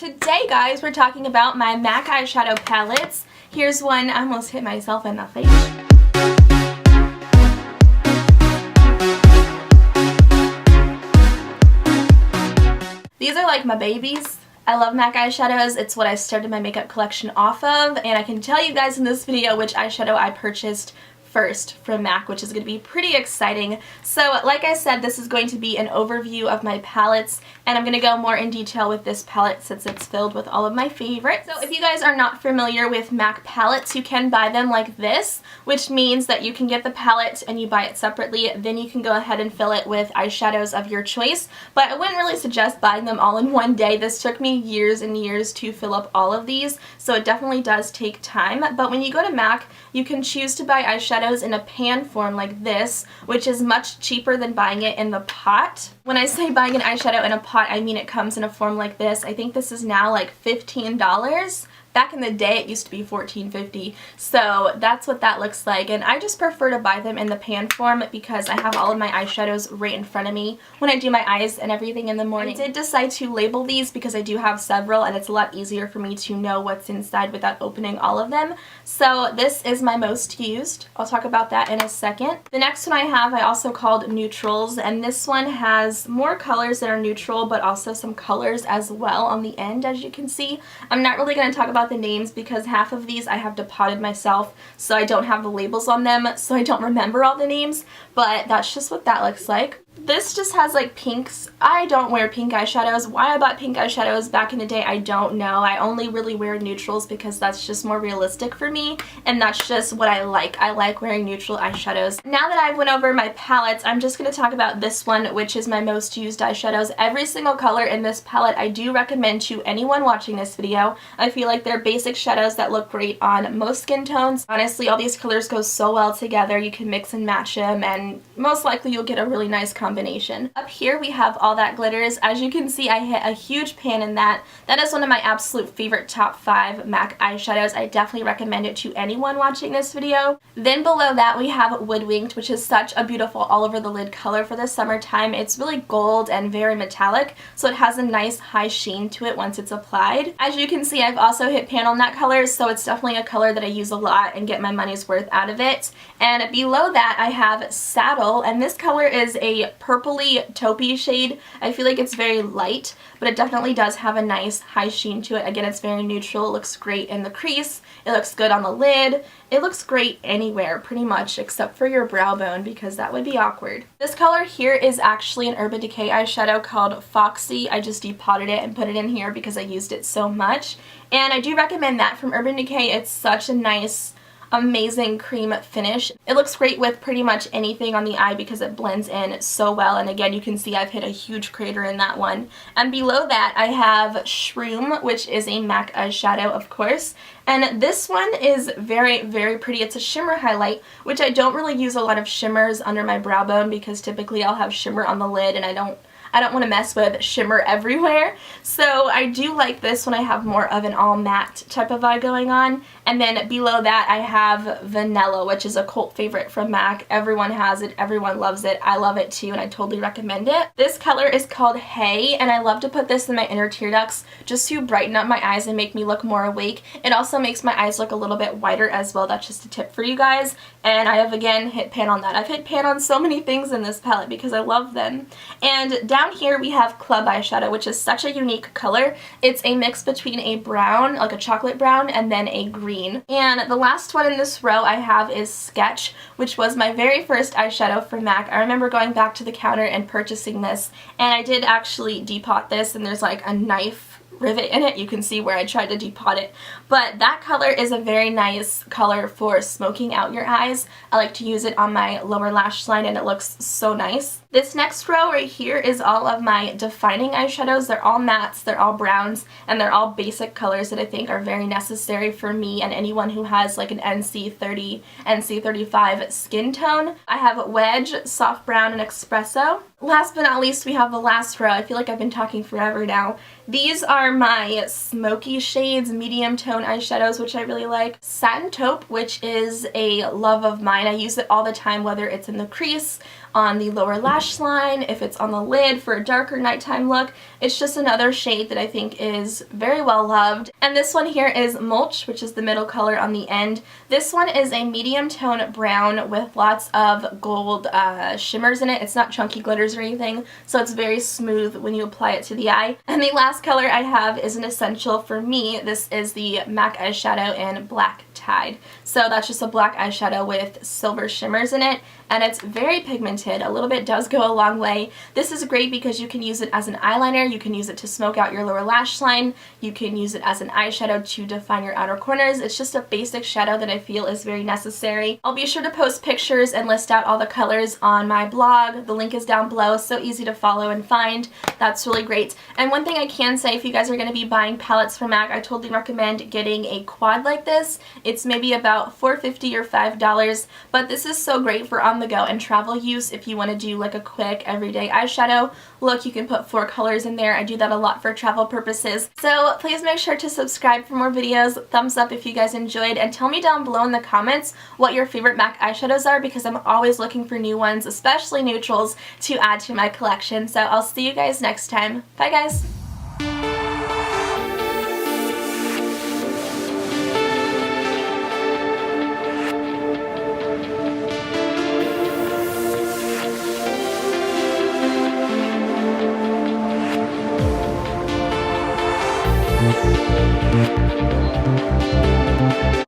Today, guys, we're talking about my MAC eyeshadow palettes. Here's one. I almost hit myself in the face. These are like my babies. I love MAC eyeshadows. It's what I started my makeup collection off of, and I can tell you guys in this video which eyeshadow I purchased first from MAC, which is going to be pretty exciting. So like I said, this is going to be an overview of my palettes, and I'm going to go more in detail with this palette since it's filled with all of my favorites. So if you guys are not familiar with MAC palettes, you can buy them like this, which means that you can get the palette and you buy it separately, then you can go ahead and fill it with eyeshadows of your choice. But I wouldn't really suggest buying them all in one day. This took me years and years to fill up all of these, so it definitely does take time. But when you go to MAC, you can choose to buy eyeshadows in a pan form like this, which is much cheaper than buying it in the pot. When I say buying an eyeshadow in a pot, I mean it comes in a form like this. I think this is now like $15. Back in the day, it used to be $14.50, so that's what that looks like, and I just prefer to buy them in the pan form because I have all of my eyeshadows right in front of me when I do my eyes and everything in the morning. I did decide to label these because I do have several, and it's a lot easier for me to know what's inside without opening all of them. So this is my most used. I'll talk about that in a second. The next one I also called Neutrals, and this one has more colors that are neutral, but also some colors as well on the end, as you can see. I'm not really going to talk about the names because half of these I have depotted myself, so I don't have the labels on them, so I don't remember all the names, but that's just what that looks like. This just has like pinks. I don't wear pink eyeshadows. Why I bought pink eyeshadows back in the day, I don't know. I only really wear neutrals because that's just more realistic for me, and that's just what I like. I like wearing neutral eyeshadows. Now that I've went over my palettes, I'm just going to talk about this one, which is my most used eyeshadows. Every single color in this palette I do recommend to anyone watching this video. I feel like they're basic shadows that look great on most skin tones. Honestly, all these colors go so well together. You can mix and match them, and most likely you'll get a really nice combination. Up here we have All That Glitters. As you can see, I hit a huge pan in that. That is one of my absolute favorite top 5 MAC eyeshadows. I definitely recommend it to anyone watching this video. Then below that we have Woodwinked, which is such a beautiful all over the lid color for the summertime. It's really gold and very metallic, so it has a nice high sheen to it once it's applied. As you can see, I've also hit pan on that color, so it's definitely a color that I use a lot and get my money's worth out of it. And below that I have Saddle, and this color is a purpley taupey shade. I feel like it's very light, but it definitely does have a nice high sheen to it. Again, it's very neutral. It looks great in the crease. It looks good on the lid. It looks great anywhere pretty much except for your brow bone because that would be awkward. This color here is actually an Urban Decay eyeshadow called Foxy. I just depotted it and put it in here because I used it so much, and I do recommend that from Urban Decay. It's such a nice, amazing cream finish. It looks great with pretty much anything on the eye because it blends in so well, and again you can see I've hit a huge crater in that one. And below that I have Shroom, which is a MAC eyeshadow, of course, and this one is very, very pretty. It's a shimmer highlight, which I don't really use a lot of shimmers under my brow bone because typically I'll have shimmer on the lid and I don't want to mess with shimmer everywhere. So I do like this when I have more of an all matte type of vibe going on. And then below that I have Vanilla, which is a cult favorite from MAC. Everyone has it, everyone loves it. I love it too, and I totally recommend it. This color is called Hey, and I love to put this in my inner tear ducts just to brighten up my eyes and make me look more awake. It also makes my eyes look a little bit whiter as well. That's just a tip for you guys. And I have again hit pan on that. I've hit pan on so many things in this palette because I love them. And down here we have Club eyeshadow, which is such a unique color. It's a mix between a brown, like a chocolate brown, and then a green. And the last one in this row I have is Sketch, which was my very first eyeshadow from MAC. I remember going back to the counter and purchasing this, and I did actually depot this, and there's like a knife rivet in it. You can see where I tried to depot it. But that color is a very nice color for smoking out your eyes. I like to use it on my lower lash line and it looks so nice. This next row right here is all of my defining eyeshadows. They're all mattes, they're all browns, and they're all basic colors that I think are very necessary for me and anyone who has like an NC30, NC35 skin tone. I have Wedge, Soft Brown, and Espresso. Last but not least, we have the last row. I feel like I've been talking forever now. These are my smoky shades, medium tone eyeshadows, which I really like. Satin Taupe, which is a love of mine. I use it all the time, whether it's in the crease on the lower lash line, if it's on the lid for a darker nighttime look. It's just another shade that I think is very well loved. And this one here is Mulch, which is the middle color on the end. This one is a medium tone brown with lots of gold shimmers in it. It's not chunky glitters or anything, so it's very smooth when you apply it to the eye. And the last color I have is an essential for me. This is the MAC eyeshadow in Black Tide. So that's just a black eyeshadow with silver shimmers in it, and it's very pigmented. A little bit does go a long way. This is great because you can use it as an eyeliner, you can use it to smoke out your lower lash line, you can use it as an eyeshadow to define your outer corners. It's just a basic shadow that I feel is very necessary. I'll be sure to post pictures and list out all the colors on my blog. The link is down below, so easy to follow and find. That's really great. And one thing I can say, if you guys are going to be buying palettes from MAC, I totally recommend getting a quad like this. It's maybe about $4.50 or $5, but this is so great for on the go and travel use if you want to do like a quick everyday eyeshadow look. You can put 4 colors in there. I do that a lot for travel purposes. So please make sure to subscribe for more videos, thumbs up if you guys enjoyed, and tell me down below in the comments what your favorite MAC eyeshadows are, because I'm always looking for new ones, especially neutrals, to add to my collection. So I'll see you guys next time. Bye guys!